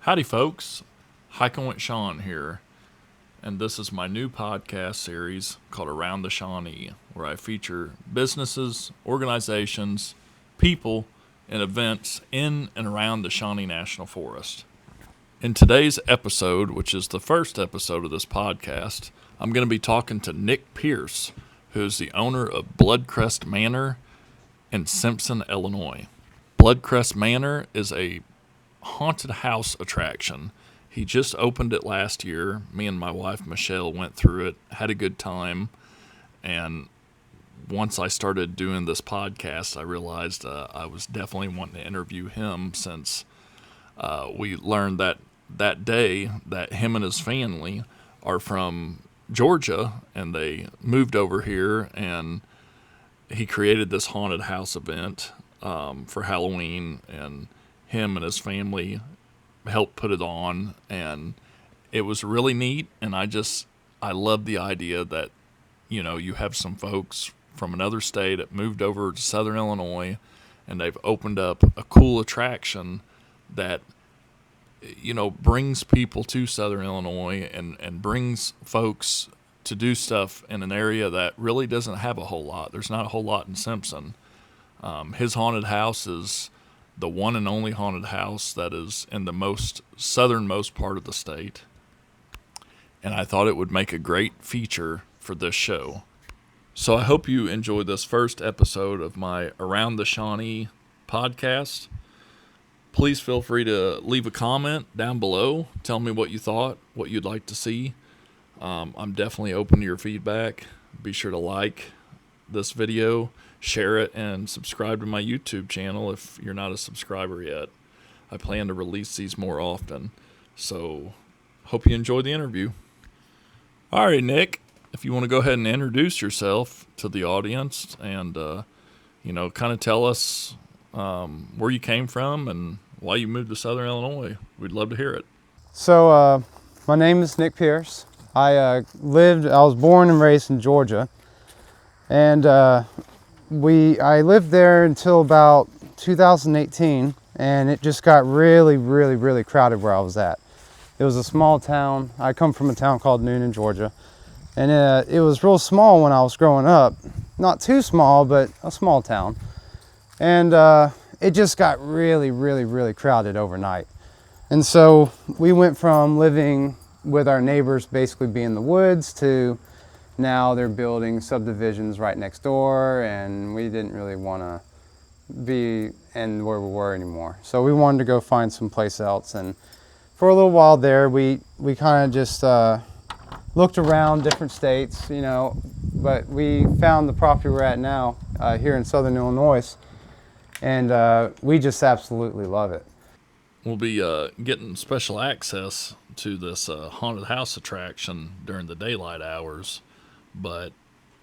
Howdy, folks. Hiking with Shawn here, and this is my new podcast series called Around the Shawnee, where I feature businesses, organizations, people, and events in and around the Shawnee National Forest. In today's episode, which is the first episode of this podcast, I'm going to be talking to Nick Pearce, who is the owner of Crest Manor in Simpson, Illinois. Crest Manor is a haunted house attraction. He just opened it last year. Me and my wife Michelle went through it, had a good time, and once I started doing this podcast, I realized I was definitely wanting to interview him, since we learned that day that him and his family are from Georgia, and they moved over here, and he created this haunted house event for Halloween, and him and his family helped put it on, and it was really neat. And I love the idea that, you have some folks from another state that moved over to Southern Illinois, and they've opened up a cool attraction that, brings people to Southern Illinois and brings folks to do stuff in an area that really doesn't have a whole lot. There's not a whole lot in Simpson. His haunted house is the one and only haunted house that is in the most southernmost part of the state. And I thought it would make a great feature for this show. So I hope you enjoyed this first episode of my Around the Shawnee podcast. Please feel free to leave a comment down below. Tell me what you thought, what you'd like to see. I'm definitely open to your feedback. Be sure to like this video, share it, and subscribe to my YouTube channel if you're not a subscriber yet. I plan to release these more often, so hope you enjoyed the interview. All right, Nick, if you want to go ahead and introduce yourself to the audience and, kind of tell us where you came from and why you moved to Southern Illinois. We'd love to hear it. So, my name is Nick Pearce. I was born and raised in Georgia, and I lived there until about 2018, and it just got really, really, really crowded where I was at. It was a small town. I come from a town called Noonan, Georgia, and it was real small when I was growing up. Not too small, but a small town. And it just got really, really, really crowded overnight. And so we went from living with our neighbors basically being in the woods to now they're building subdivisions right next door, and we didn't really want to be in where we were anymore. So we wanted to go find someplace else, and for a little while there, we kind of just looked around different states, but we found the property we're at now here in Southern Illinois, and we just absolutely love it. We'll be getting special access to this haunted house attraction during the daylight hours, but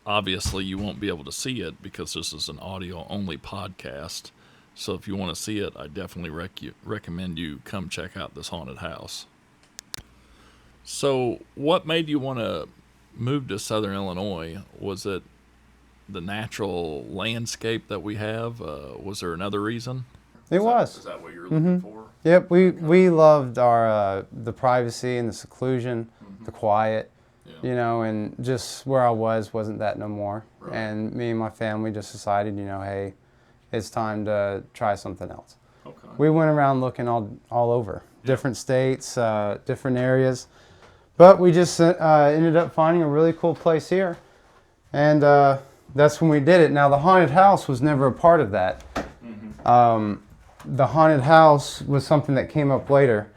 obviously you won't be able to see it because this is an audio-only podcast. So if you want to see it, I definitely recommend you come check out this haunted house. So what made you want to move to Southern Illinois? Was it the natural landscape that we have? Was there another reason? It was. Is that what you were looking for? Yep, we loved our the privacy and the seclusion, the quiet, and just where I wasn't that no more. Right. And me and my family just decided, hey, it's time to try something else. Okay. We went around looking all over, different states, different areas, but we just ended up finding a really cool place here, and that's when we did it. Now the haunted house was never a part of that. The haunted house was something that came up later.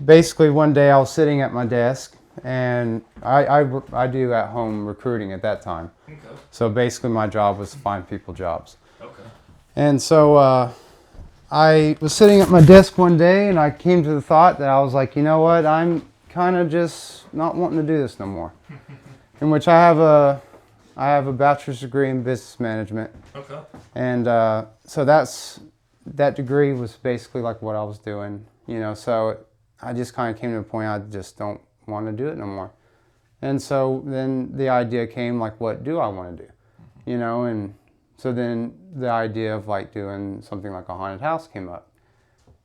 Basically, one day I was sitting at my desk, and I do at home recruiting at that time. Okay. So basically my job was to find people jobs. Okay. And so I was sitting at my desk one day, and I came to the thought that I was like, you know what, I'm kind of just not wanting to do this no more. In which I have a bachelor's degree in business management. Okay. And so that degree was basically like what I was doing, so I just kind of came to a point I just don't want to do it no more. And so then the idea came, like, what do I want to do? And so then the idea of like doing something like a haunted house came up.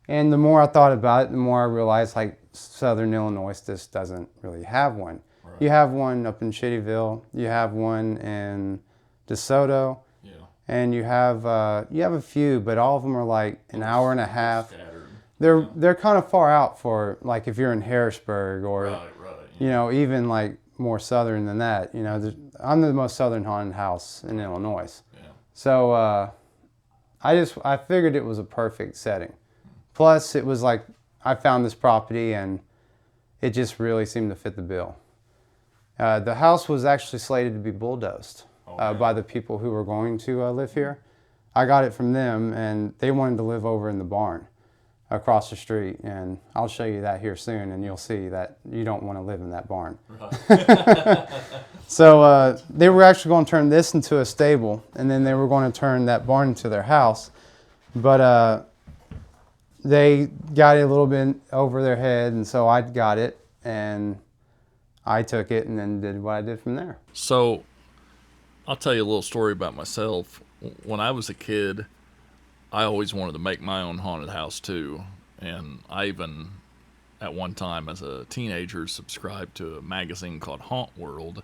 And the more I thought about it, the more I realized like Southern Illinois just doesn't really have one. Right. You have one up in Shittyville, you have one in DeSoto, Yeah. and you have a few, but all of them are like an hour and a half. Scattered. They're kind of far out for like if you're in Harrisburg or Right. you know, even like more southern than that. You know, I'm the most southern haunted house in Illinois. Yeah. So I figured it was a perfect setting. Plus, it was like I found this property and it just really seemed to fit the bill. The house was actually slated to be bulldozed by the people who were going to live here. I got it from them, and they wanted to live over in the barn across the street. And I'll show you that here soon, and you'll see that you don't want to live in that barn. Right. So they were actually going to turn this into a stable, and then they were going to turn that barn into their house. But they got it a little bit over their head, and so I got it, and I took it and then did what I did from there. So I'll tell you a little story about myself. When I was a kid, I always wanted to make my own haunted house too. And I even, at one time as a teenager, subscribed to a magazine called Haunt World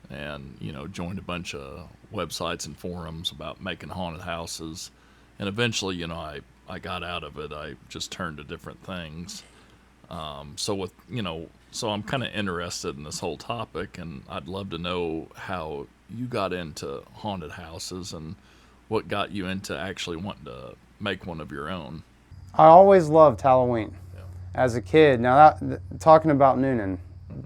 and, you know, joined a bunch of websites and forums about making haunted houses. And eventually, you know, I got out of it. I just turned to different things. So I'm kind of interested in this whole topic, and I'd love to know how you got into haunted houses and what got you into actually wanting to make one of your own. I always loved Halloween as a kid. Now, talking about Noonan,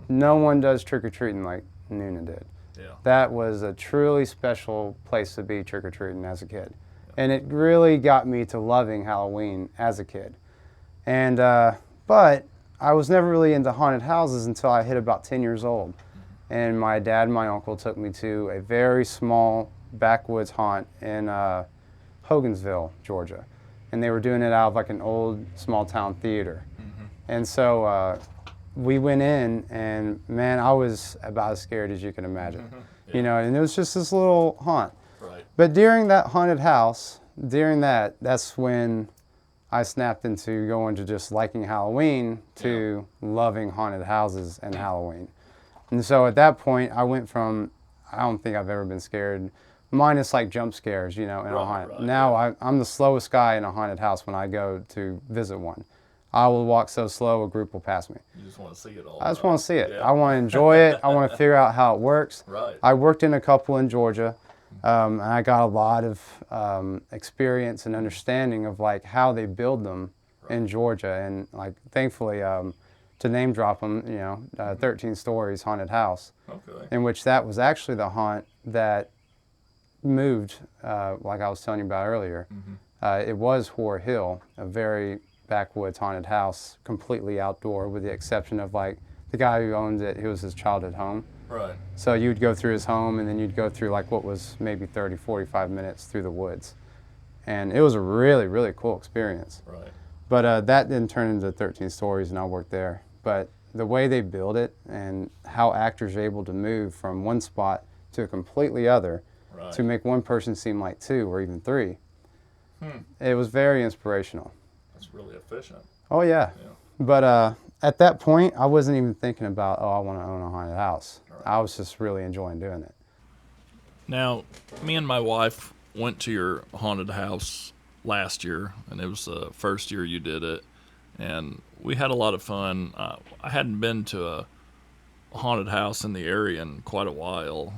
no one does trick-or-treating like Noonan did. Yeah. That was a truly special place to be trick-or-treating as a kid. And it really got me to loving Halloween as a kid. And but I was never really into haunted houses until I hit about 10 years old. And my dad and my uncle took me to a very small backwoods haunt in Hogansville, Georgia. And they were doing it out of like an old small town theater. Mm-hmm. And so we went in, and man, I was about as scared as you can imagine. Mm-hmm. Yeah. You know, and it was just this little haunt. Right. But during that haunted house, that's when I snapped into going to just liking Halloween to loving haunted houses and Halloween. And so at that point, I went from, I don't think I've ever been scared, minus like jump scares, you know, in a haunted. Right, now I'm the slowest guy in a haunted house when I go to visit one. I will walk so slow, a group will pass me. You just want to see it all. I just want to see it. Yeah. I want to enjoy it. I want to figure out how it works. Right. I worked in a couple in Georgia. And I got a lot of experience and understanding of like how they build them in Georgia, and like thankfully to name drop them, you know, 13 Stories Haunted House, in which that was actually the haunt that moved, like I was telling you about earlier. Mm-hmm. It was Horror Hill, a very backwoods haunted house, completely outdoor, with the exception of like the guy who owned it. It was his childhood home. Right. So you'd go through his home, and then you'd go through like what was maybe 30, 45 minutes through the woods. And it was a really, really cool experience. Right. But that didn't turn into 13 Stories, and I worked there. But the way they build it and how actors are able to move from one spot to a completely other to make one person seem like two or even three, it was very inspirational. That's really efficient. Oh, yeah. But at that point, I wasn't even thinking about, I want to own a haunted house. Right. I was just really enjoying doing it. Now, me and my wife went to your haunted house last year, and it was the first year you did it, and we had a lot of fun. I hadn't been to a haunted house in the area in quite a while.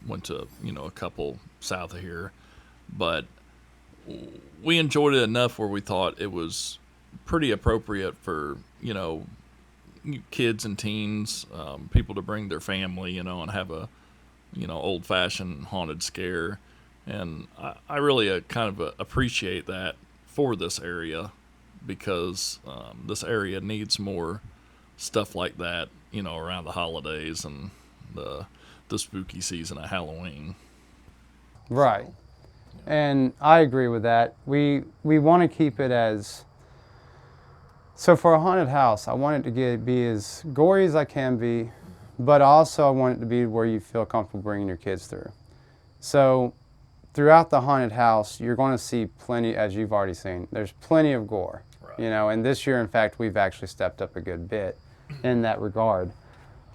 Went to, a couple south of here, but we enjoyed it enough where we thought it was pretty appropriate for, kids and teens, people to bring their family, and have a, old-fashioned haunted scare. And I really kind of appreciate that for this area, because this area needs more stuff like that, around the holidays and the spooky season of Halloween. Right. And I agree with that. We want to keep it as... So for a haunted house, I want it to be as gory as I can be, but also I want it to be where you feel comfortable bringing your kids through. So throughout the haunted house, you're going to see plenty, as you've already seen, there's plenty of gore. Right. you know. And this year, in fact, we've actually stepped up a good bit in that regard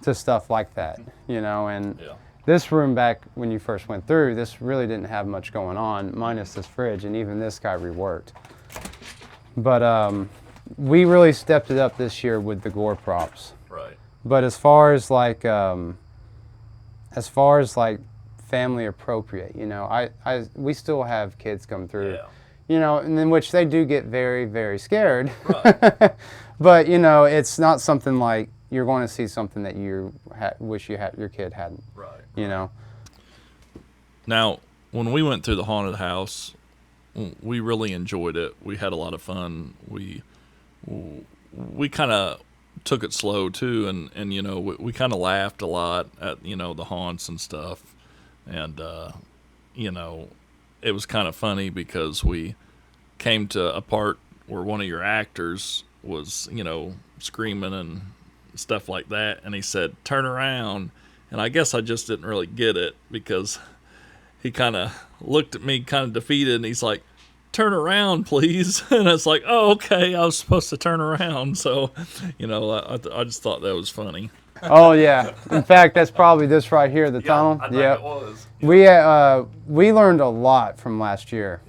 to stuff like that, you know. And this room back when you first went through, this really didn't have much going on, minus this fridge, and even this guy reworked. But we really stepped it up this year with the gore props. Right. But as far as like family appropriate, you know, we still have kids come through, you know, and in which they do get very, very scared. Right. But you know, it's not something like you're going to see something that you wish your kid hadn't. Right. You know. Now, when we went through the haunted house, we really enjoyed it. We had a lot of fun. We kind of took it slow too, and you know, we kind of laughed a lot at, you know, the haunts and stuff, and you know, it was kind of funny because we came to a part where one of your actors was, you know, screaming and stuff like that, and he said, "Turn around," and I guess I just didn't really get it because he kind of looked at me kind of defeated, and he's like, "Turn around, please." And it's like, oh, okay, I was supposed to turn around. So, you know, I just thought that was funny. Oh, yeah. In fact, that's probably this right here, the tunnel. I think it was. We learned a lot from last year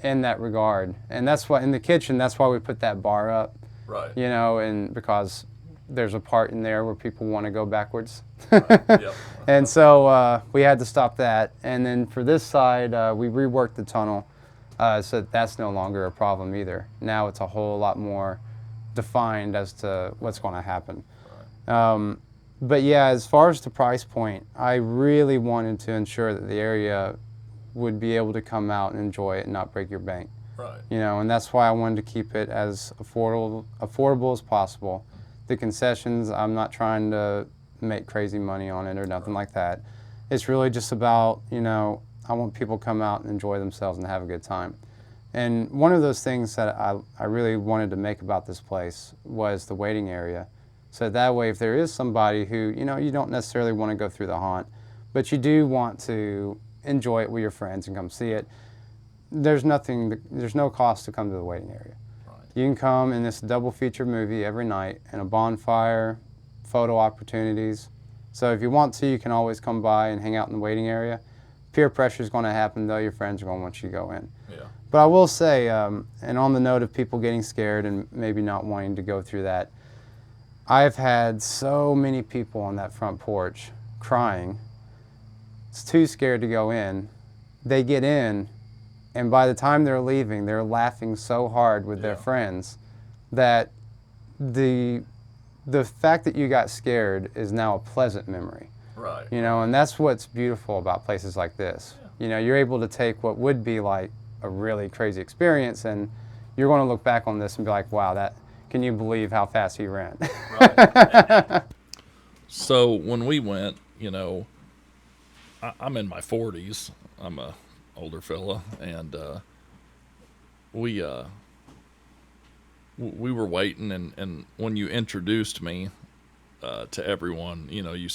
in that regard. And that's why, in the kitchen, that's why we put that bar up. Right. You know, and because there's a part in there where people want to go backwards. Right. Yep. And so we had to stop that. And then for this side, we reworked the tunnel. So that's no longer a problem either. Now it's a whole lot more defined as to what's going to happen. Right. But yeah, as far as the price point, I really wanted to ensure that the area would be able to come out and enjoy it and not break your bank. Right. You know, and that's why I wanted to keep it as affordable as possible. The concessions, I'm not trying to make crazy money on it or nothing like that. It's really just about, you know, I want people to come out and enjoy themselves and have a good time. And one of those things that I really wanted to make about this place was the waiting area. So that way, if there is somebody who, you know, you don't necessarily want to go through the haunt, but you do want to enjoy it with your friends and come see it, there's no cost to come to the waiting area. Right. You can come in this double feature movie every night, and a bonfire, photo opportunities. So if you want to, you can always come by and hang out in the waiting area. Peer pressure is going to happen, though. Your friends are going to want you to go in. Yeah. But I will say, and on the note of people getting scared and maybe not wanting to go through that, I've had so many people on that front porch crying. It's too scared to go in. They get in, and by the time they're leaving, they're laughing so hard with their friends that the fact that you got scared is now a pleasant memory. Right. You know, and that's what's beautiful about places like this. Yeah. You know, you're able to take what would be like a really crazy experience, and you're going to look back on this and be like, wow, can you believe how fast he ran? Right. So when we went, you know, I'm in my 40s. I'm a older fella, and we were waiting, and when you introduced me to everyone, you know, you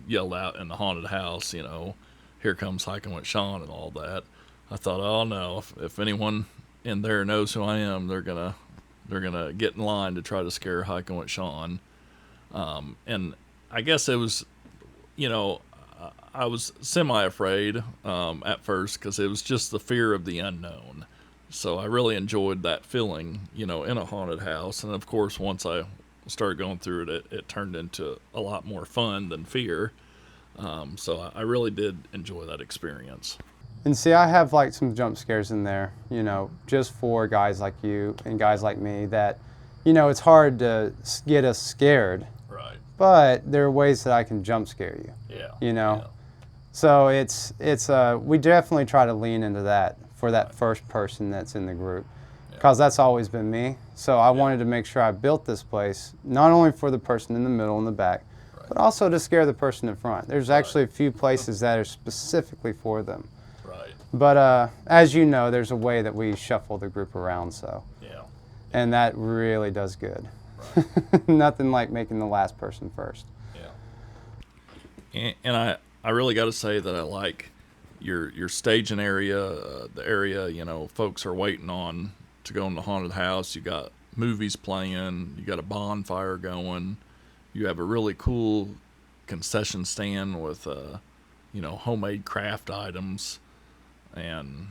yelled out in the haunted house, you know, "Here comes Hiking with Shawn" and all that. I thought, oh no, if anyone in there knows who I am, they're gonna get in line to try to scare Hiking with Shawn. And I guess it was, you know, I was semi-afraid at first because it was just the fear of the unknown. So I really enjoyed that feeling, you know, in a haunted house. And of course, once I started going through it, it turned into a lot more fun than fear. So I really did enjoy that experience. And see, I have like some jump scares in there, you know, just for guys like you and guys like me that, you know, it's hard to get us scared. Right. But there are ways that I can jump scare you. Yeah. You know. Yeah. So it's we definitely try to lean into that for that first person that's in the group, because that's always been me. So I wanted to make sure I built this place not only for the person in the middle and the back, but also to scare the person in front. There's actually a few places that are specifically for them. Right. But as you know, there's a way that we shuffle the group around. So. Yeah. And that really does good. Right. Nothing like making the last person first. Yeah. And I really got to say that I like your staging area, the area, you know, folks are waiting on to go in the haunted house. You got movies playing, you got a bonfire going, you have a really cool concession stand with, homemade craft items. And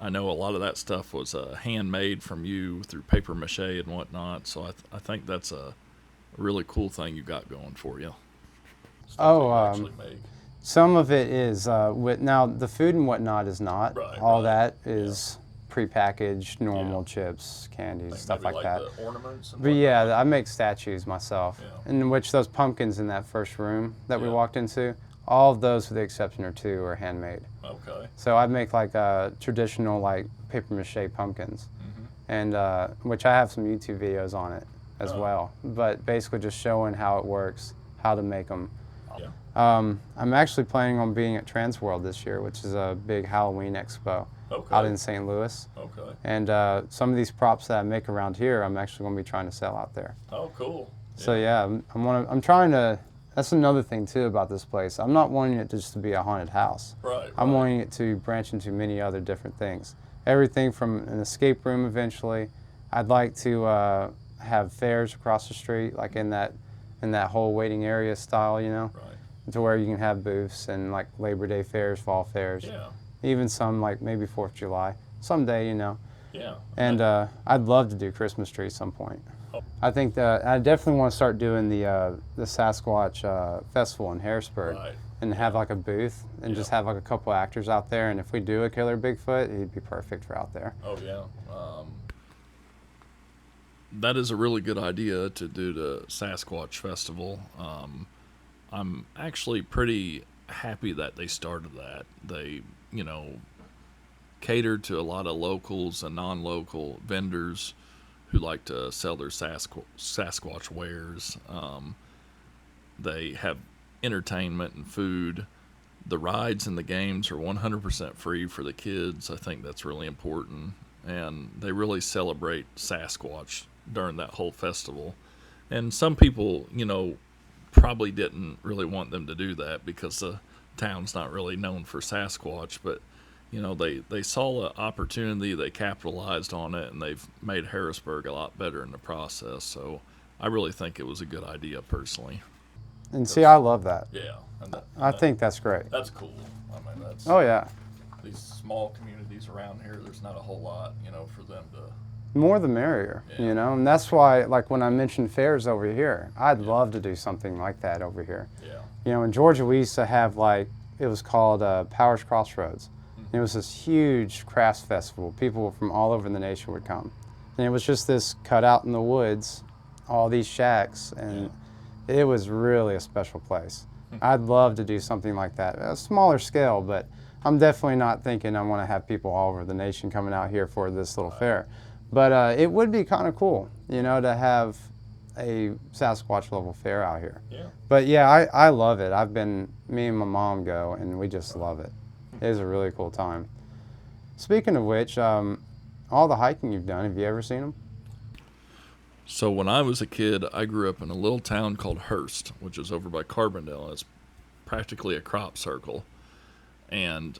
I know a lot of that stuff was handmade from you through paper mache and whatnot. So I think that's a really cool thing you got going for you. Stuff that you actually make. Some of it is, now the food and whatnot is not. Right, All right. that is prepackaged, normal chips, candies, stuff like that. The ornaments and But whatnot. yeah, I make statues myself, Yeah. in which those pumpkins in that first room that we Yeah. walked into, all of those with the exception of 2 are handmade. Okay. So I make like traditional like paper mache pumpkins, and which I have some YouTube videos on it as well. But basically just showing how it works, how to make them. Yeah. I'm actually planning on being at Transworld this year, which is a big Halloween expo out in St. Louis. Okay. And some of these props that I make around here, I'm actually going to be trying to sell out there. Oh, cool. So yeah, I'm trying to. That's another thing too about this place. I'm not wanting it just to be a haunted house. Right. I'm wanting it to branch into many other different things. Everything from an escape room eventually. I'd like to have fairs across the street, like in that whole waiting area style, Right. to where you can have booths and like Labor Day fairs, fall fairs, Yeah. even some like maybe 4th of July someday, Yeah. And I'd love to do Christmas trees some point. Oh. I think that I definitely want to start doing the Sasquatch festival in Harrisburg, Right. and have like a booth and just have like a couple actors out there. And if we do a killer Bigfoot, he'd be perfect for out there. Oh yeah. That is a really good idea to do the Sasquatch festival. I'm actually pretty happy that they started that. They, catered to a lot of locals and non-local vendors who like to sell their Sasquatch wares. They have entertainment and food. The rides and the games are 100% free for the kids. I think that's really important. And they really celebrate Sasquatch during that whole festival. And some people, probably didn't really want them to do that because the town's not really known for Sasquatch, but they saw an opportunity, they capitalized on it, and they've made Harrisburg a lot better in the process. So I really think it was a good idea personally. And see, I love that. Yeah. I think that's great. That's cool. I mean, that's... Oh yeah. These small communities around here, there's not a whole lot, for them to... More the merrier, and that's why, like when I mentioned fairs over here, I'd love to do something like that over here. Yeah. In Georgia, we used to have it was called Powers Crossroads. And it was this huge crafts festival. People from all over the nation would come. And it was just this cut out in the woods, all these shacks, and it was really a special place. I'd love to do something like that, a smaller scale, but I'm definitely not thinking I want to have people all over the nation coming out here for this little fair. But it would be kind of cool, to have a Sasquatch level fair out here. Yeah. But yeah, I love it. Me and my mom go, and we just love it. It is a really cool time. Speaking of which, all the hiking you've done, have you ever seen them? So when I was a kid, I grew up in a little town called Hearst, which is over by Carbondale. It's practically a crop circle. And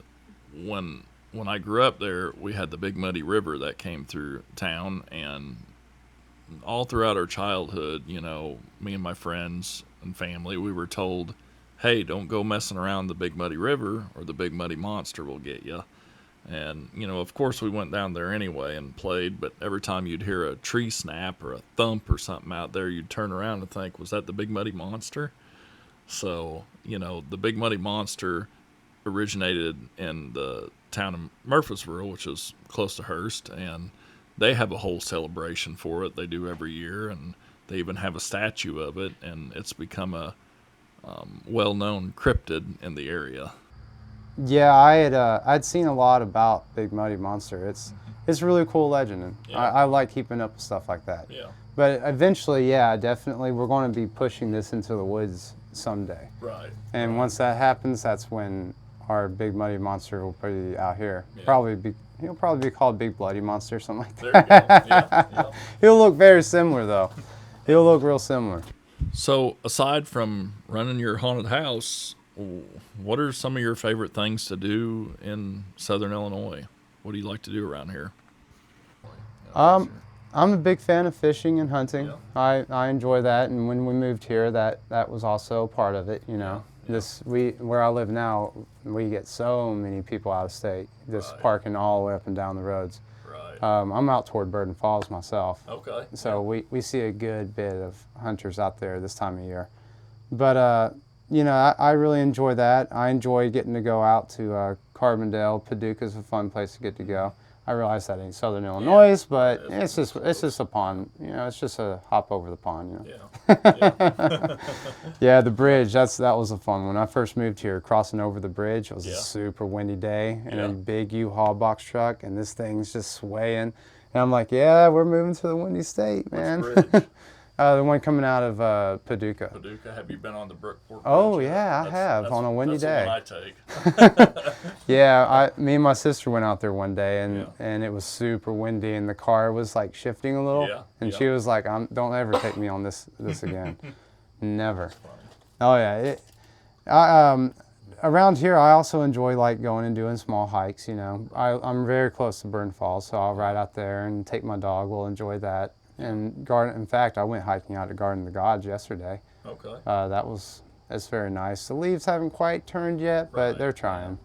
when I grew up there, we had the Big Muddy River that came through town, and all throughout our childhood, me and my friends and family, we were told, hey, don't go messing around the Big Muddy River or the Big Muddy Monster will get you. And, of course we went down there anyway and played, but every time you'd hear a tree snap or a thump or something out there, you'd turn around and think, was that the Big Muddy Monster? So, the Big Muddy Monster originated in the town of Murfreesboro, which is close to Hearst, and they have a whole celebration for it. They do every year, and they even have a statue of it, and it's become a well-known cryptid in the area. Yeah, I'd seen a lot about Big Muddy Monster. It's a really cool legend, and I like keeping up with stuff like that. Yeah. But eventually, definitely, we're going to be pushing this into the woods someday. Right. And once that happens, that's when our Big Muddy Monster will be out here. Yeah. He'll probably be called Big Bloody Monster or something like There that. you go. Yeah. He'll look very similar, though. He'll look real similar. So, aside from running your haunted house, what are some of your favorite things to do in Southern Illinois? What do you like to do around here? I'm a big fan of fishing and hunting. Yeah. I enjoy that, and when we moved here, that was also part of it. You know, where I live now, we get so many people out of state just parking all the way up and down the roads. Right. I'm out toward Burden Falls myself. Okay. So we see a good bit of hunters out there this time of year. But you know, I really enjoy that. I enjoy getting to go out to Carbondale. Paducah's a fun place to get to go. I realize that ain't Southern Illinois, but it's just a pond. You know, it's just a hop over the pond. You know. Yeah. Yeah, the bridge. That was a fun one. When I first moved here, crossing over the bridge, it was a super windy day, and a big U-Haul box truck, and this thing's just swaying. And I'm like, yeah, we're moving to the windy state, man. Which bridge? The one coming out of Paducah. Paducah. Have you been on the Brookport Bridge? Oh yeah, I have on a windy day. That's the one I take. Yeah, me and my sister went out there one day, and it was super windy, and the car was like shifting a little, and she was like, "Don't ever take me on this again, never." Oh yeah, around here I also enjoy like going and doing small hikes. You know, I'm very close to Burn Falls, so I'll ride out there and take my dog. We'll enjoy that. And in fact, I went hiking out at Garden of the Gods yesterday. Okay. It's very nice. The leaves haven't quite turned yet, but they're trying.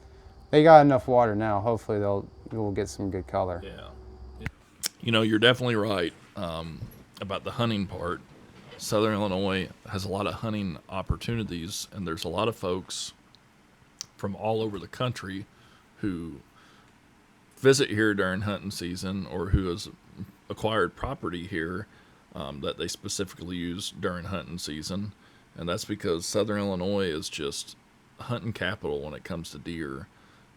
They got enough water now. Hopefully we'll get some good color. Yeah. You know, you're definitely right about the hunting part. Southern Illinois has a lot of hunting opportunities, and there's a lot of folks from all over the country who visit here during hunting season or who has acquired property here that they specifically use during hunting season. And that's because Southern Illinois is just hunting capital when it comes to deer.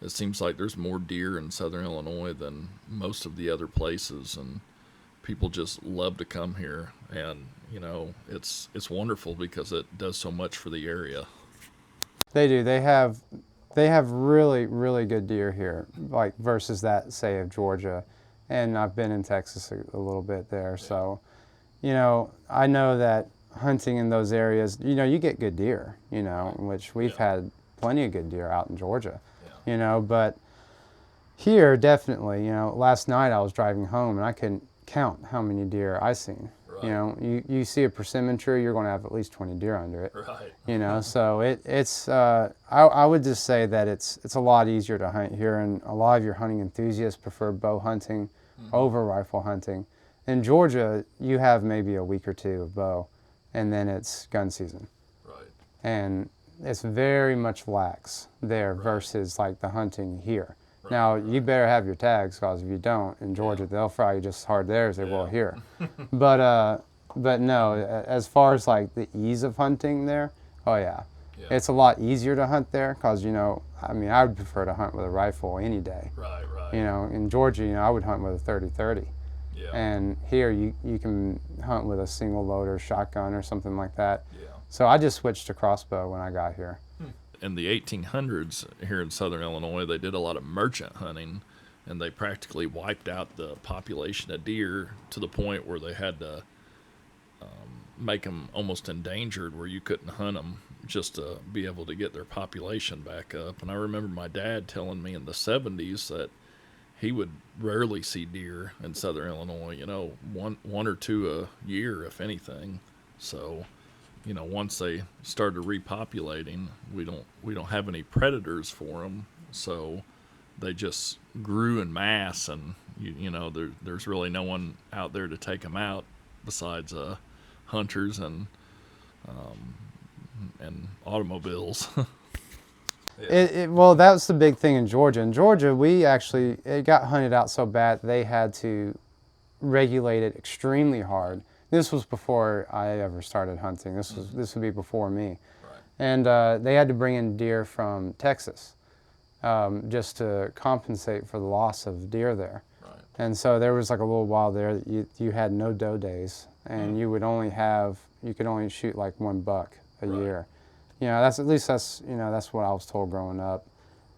It seems like there's more deer in Southern Illinois than most of the other places, and people just love to come here. And, you know, it's wonderful because it does so much for the area. They do. They have really, really good deer here, like versus that, say, of Georgia. And I've been in Texas a little bit there. So, you know, I know that hunting in those areas, you know, you get good deer, you know, which we've had plenty of good deer out in Georgia, you know, but here definitely, you know, last night I was driving home and I couldn't count how many deer I seen. You know, you see a persimmon tree, you're going to have at least 20 deer under it. Right. You know, so it's I would just say that it's a lot easier to hunt here, and a lot of your hunting enthusiasts prefer bow hunting over rifle hunting. In Georgia, you have maybe a week or two of bow, and then it's gun season. Right. And it's very much lax there versus like the hunting here. Now, you better have your tags, because if you don't, in Georgia, they'll fry you just as hard there as they will here. But no, as far as like the ease of hunting there, oh yeah. It's a lot easier to hunt there because, you know, I mean, I would prefer to hunt with a rifle any day. Right. You know, in Georgia, you know, I would hunt with a 30-30. Yeah. And here you can hunt with a single loader shotgun or something like that. Yeah. So I just switched to crossbow when I got here. In the 1800s here in Southern Illinois, they did a lot of merchant hunting, and they practically wiped out the population of deer to the point where they had to make them almost endangered, where you couldn't hunt them just to be able to get their population back up. And I remember my dad telling me in the 70s that he would rarely see deer in Southern Illinois, you know, one or two a year, if anything. So, you know, once they started repopulating, we don't have any predators for them, so they just grew in mass, and you know there's really no one out there to take them out besides hunters and automobiles. Well, that was the big thing in Georgia. In Georgia, it got hunted out so bad they had to regulate it extremely hard. This was before I ever started hunting. This would be before me. Right. And they had to bring in deer from Texas just to compensate for the loss of deer there. Right. And so there was like a little while there that you had no doe days, and you could only shoot like one buck a year. You know, that's what I was told growing up.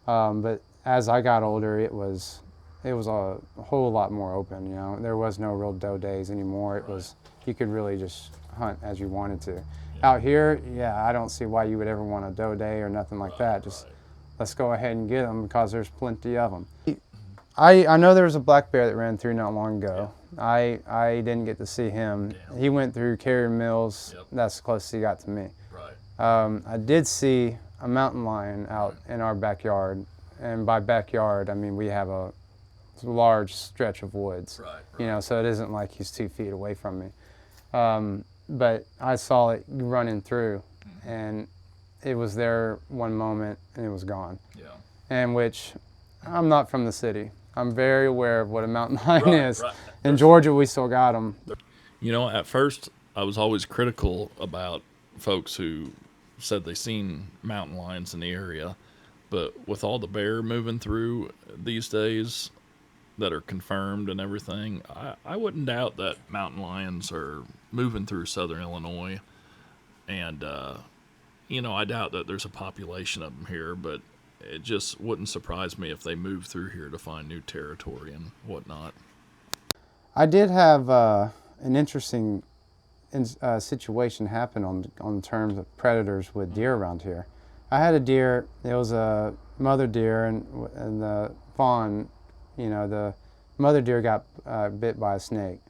But as I got older, it was a whole lot more open. You know, there was no real doe days anymore. It was, you could really just hunt as you wanted to. Out here, I don't see why you would ever want a doe day or nothing like that. Just let's go ahead and get them because there's plenty of them. I know there was a black bear that ran through not long ago. I didn't get to see him. Damn. He went through Carrier Mills. Yep. That's the closest he got to me. Right. I did see a mountain lion out in our backyard, and by backyard I mean we have a large stretch of woods. Right. You know, so it isn't like he's 2 feet away from me. But I saw it running through, and it was there one moment and it was gone. Yeah. And which, I'm not from the city. I'm very aware of what a mountain lion is. Right. In Georgia, we still got them. You know, at first I was always critical about folks who said they seen mountain lions in the area, but with all the bear moving through these days that are confirmed and everything, I wouldn't doubt that mountain lions are moving through southern Illinois. And, you know, I doubt that there's a population of them here, but it just wouldn't surprise me if they moved through here to find new territory and whatnot. I did have an interesting situation happen on terms of predators with deer around here. I had a deer. It was a mother deer, and the fawn, you know, the mother deer got bit by a snake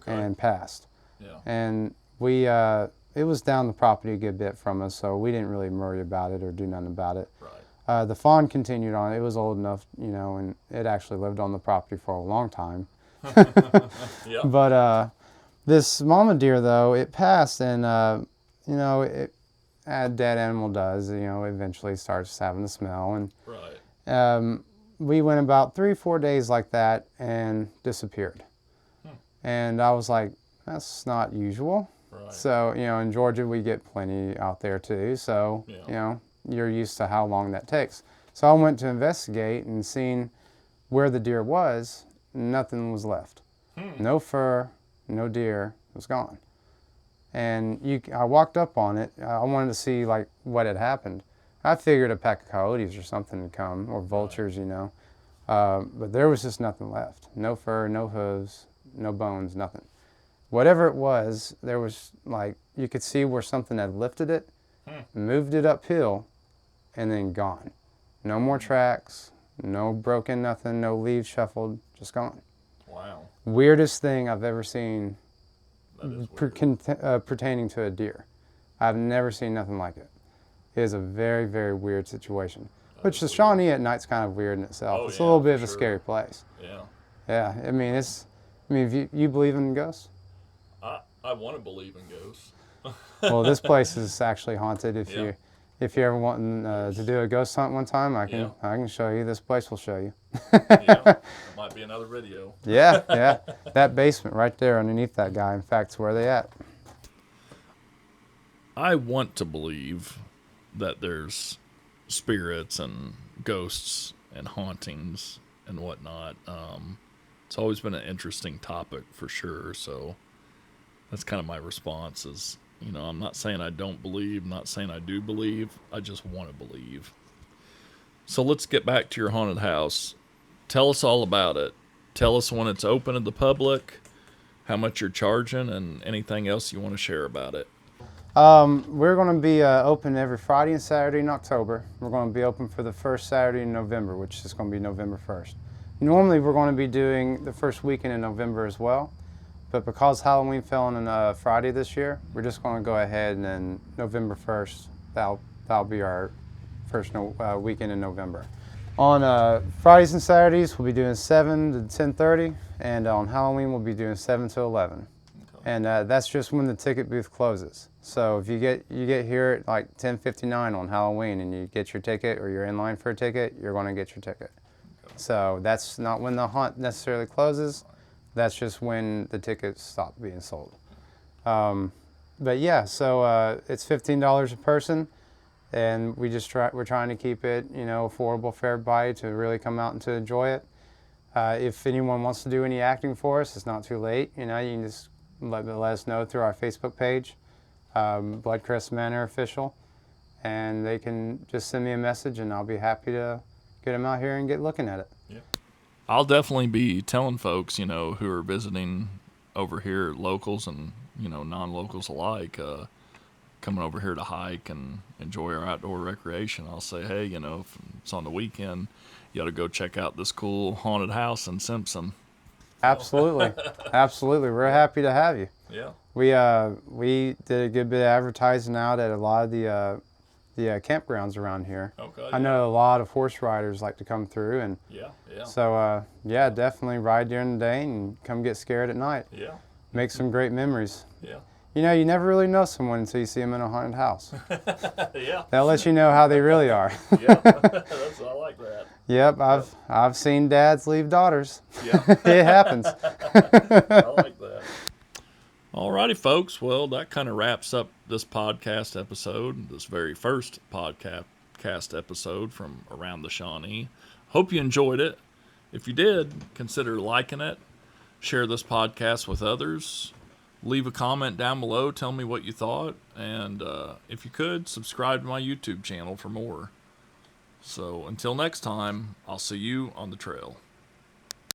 and passed. Yeah. And we it was down the property a good bit from us, so we didn't really worry about it or do nothing about it. Right. The fawn continued on. It was old enough, you know, and it actually lived on the property for a long time. Yep. But this mama deer, though, it passed, and you know, a dead animal does. You know, eventually starts having the smell, and Right. we went about 3-4 days like that and disappeared. And I was like, that's not usual. Right. So, you know, in Georgia we get plenty out there too. So, Yeah. you know, you're used to how long that takes. So I went to investigate and seen where the deer was. Nothing was left. No fur, no deer. It was gone. And I walked up on it. I wanted to see like what had happened. I figured a pack of coyotes or something would come, or vultures, you know. But there was just nothing left. No fur, no hooves, no bones, nothing. Whatever it was, there was like, you could see where something had lifted it, moved it uphill, and then gone. No more tracks, no broken nothing, no leaves shuffled, just gone. Wow. Weirdest thing I've ever seen That is weird. pertaining to a deer. I've never seen nothing like it. It is a very, very weird situation. Which the Shawnee at night's kind of weird in itself. Oh, It's yeah, a little bit for of a sure. scary place. Yeah. Yeah, I mean, if you believe in ghosts? I want to believe in ghosts. Well, this place is actually haunted. Yeah. If you're ever wanting to do a ghost hunt one time, I can show you. This place will show you. Yeah. It might be another video. Yeah, yeah. That basement right there underneath that guy, in fact, is where they at. I want to believe that there's spirits and ghosts and hauntings and whatnot. It's always been an interesting topic for sure. So that's kind of my response is, you know, I'm not saying I don't believe, not saying I do believe. I just want to believe. So let's get back to your haunted house. Tell us all about it. Tell us when it's open to the public, how much you're charging, and anything else you want to share about it. We're going to be open every Friday and Saturday in October. We're going to be open for the first Saturday in November, which is going to be November 1st. Normally, we're going to be doing the first weekend in November as well, but because Halloween fell on a Friday this year, we're just going to go ahead and then November 1st, that'll be our first weekend in November. On Fridays and Saturdays, we'll be doing 7 to 10:30, and on Halloween, we'll be doing 7 to 11. And that's just when the ticket booth closes. So if you get here at like 10:59 on Halloween and you get your ticket or you're in line for a ticket, you're going to get your ticket. Okay. So that's not when the haunt necessarily closes. That's just when the tickets stop being sold. But yeah, so it's $15 a person, and we're trying to keep it, you know, affordable for everybody to really come out and to enjoy it. If anyone wants to do any acting for us, it's not too late. You know, you can just let us know through our Facebook page, Crest Manor Official, and they can just send me a message, and I'll be happy to get them out here and get looking at it. Yeah. I'll definitely be telling folks, you know, who are visiting over here, locals and, you know, non-locals alike, coming over here to hike and enjoy our outdoor recreation. I'll say, hey, you know, if it's on the weekend, you ought to go check out this cool haunted house in Simpson. Absolutely. Absolutely. We're happy to have you. Yeah. We did a good bit of advertising out at a lot of the campgrounds around here. Okay. I know a lot of horse riders like to come through, and Yeah. so definitely ride during the day and come get scared at night. Yeah. Make some great memories. Yeah. You know, you never really know someone until you see them in a haunted house. Yeah. They'll let you know how they really are. Yeah. I like that. Yep, I've seen dads leave daughters. Yeah. It happens. I like that. Alrighty, folks. Well, that kind of wraps up this podcast episode, this very first podcast episode from Around the Shawnee. Hope you enjoyed it. If you did, consider liking it. Share this podcast with others. Leave a comment down below. Tell me what you thought. And if you could, subscribe to my YouTube channel for more. So until next time, I'll see you on the trail.